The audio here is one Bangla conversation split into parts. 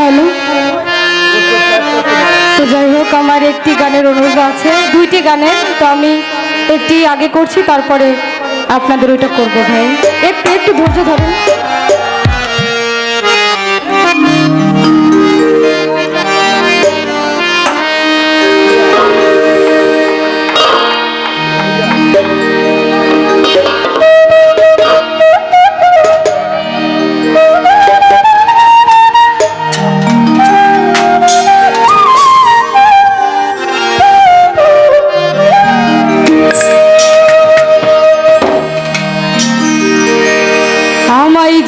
হ্যালো। তো যাই হোক, আমার একটি গানের অনুরোধ আছে, দুইটি গানের। তো আমি একটি আগে করছি, তারপরে আপনাদের ওইটা করবো। ভাই একটু একটু ধৈর্য ধরুন।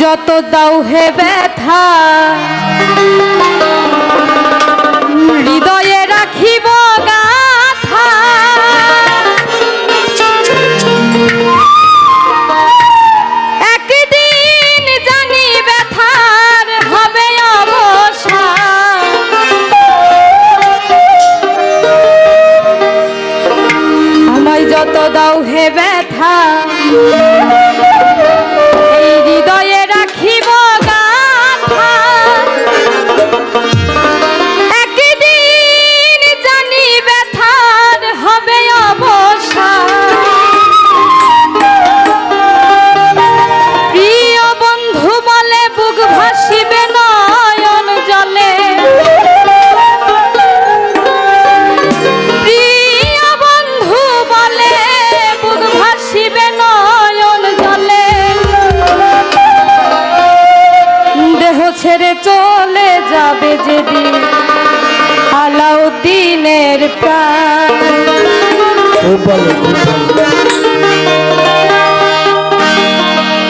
যত দাও হে ব্যথা হৃদয়ে রাখিব গাথা, একদিন জানি ব্যথার হবে অবসান। আমায় যত দাও হে ব্যথা হৃদয়ে রাখিব গাথা, একদিন জানি ব্যথার হবে অবসান। প্রিয় বন্ধু বলে বুক ভাসিবে নয়ন জলে, প্রিয় বন্ধু বলে বুক ভাসিবে নয়ন জলে, দেহ ছেড়ে চলে যাবে যেদিন আলাউদ্দিনের প্রাণ।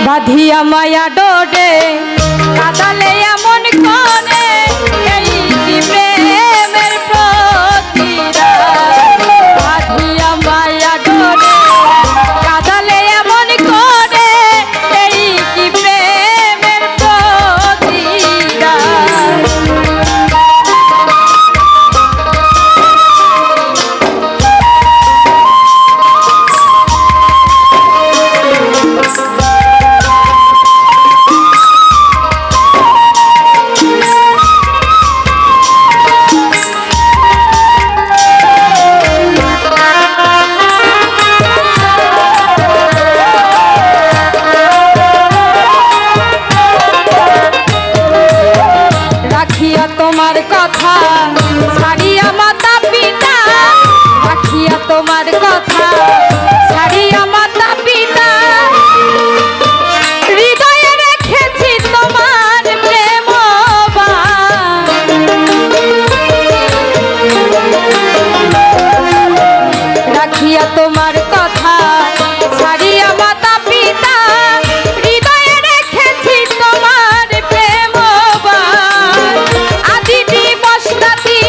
বাঁধিয়া মায়া ডোরে কাদালে এমন করে, এই কি প্রেমের প্রতিদান। বাঁধিয়া মায়া ডোরে কাদালে এমন করে, এই কি প্রেমের প্রতিদান। রাখিয়া তোমার কথা ছাড়িয়া মাতা পিতা, রাখিয়া তোমার কথা ছাড়িয়া মাতা পিতা, হৃদয়ে রেখেছি তোমার প্রেম বাণ। রাখিয়া তোমার কথা ছাড়িয়া মাতা পিতা, হৃদয়ে রেখেছি তোমার প্রেম বাণ। আদি দিবস রাতি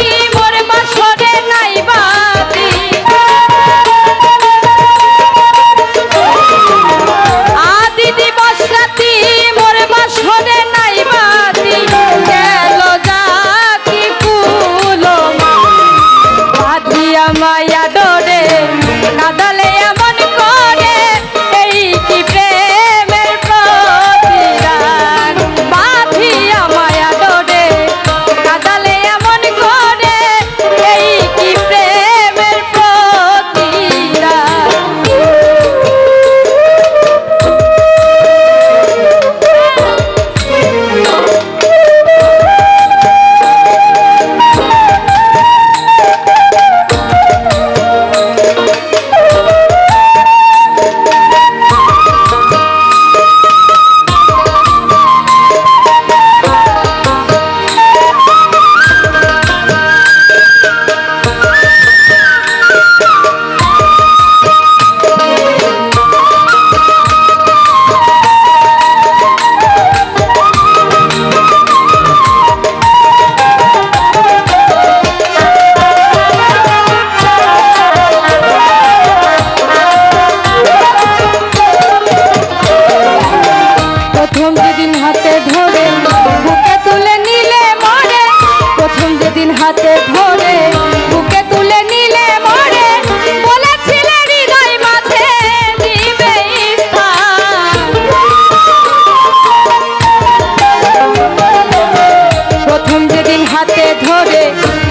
আদরে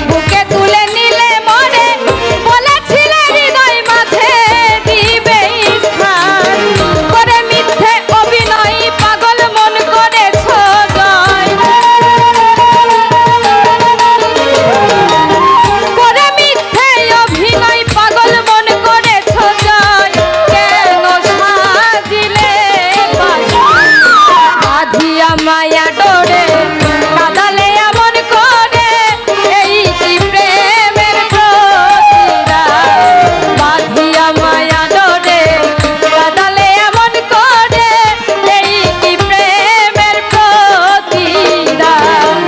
বুকে তুলে নিলে মরে বলেছিলে হৃদয় মাঝে দিবে স্থান করে মিথ্যে অভিনয় পাগল মন করেছ জয় করে মিথ্যে অভিনয় পাগল মন করেছ জয় কেন সাজিলে বাঁধিয়া মায়া ডোরে কাদালে এমন করে এই কি প্রেমের প্রতিদান বাঁধিয়া মায়া ডোরে কাদালে এমন করে এই কি প্রেমের প্রতিদান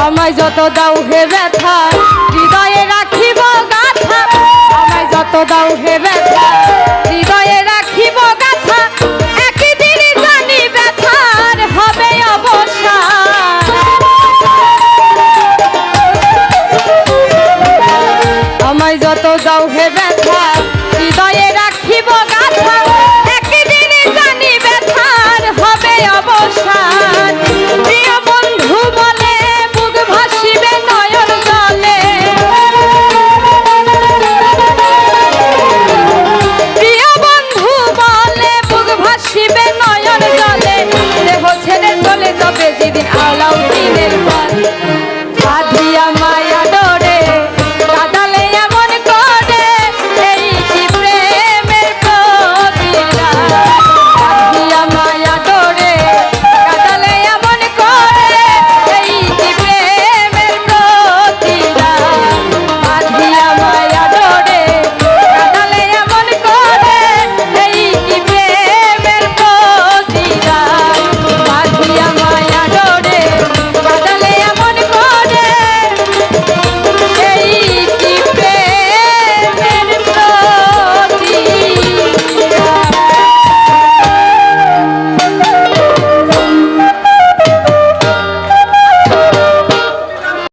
আমায় যত দাও হে ব্যথা হৃদয়ে রাখিব গাথা আমায় যত দাও হে ব্যথা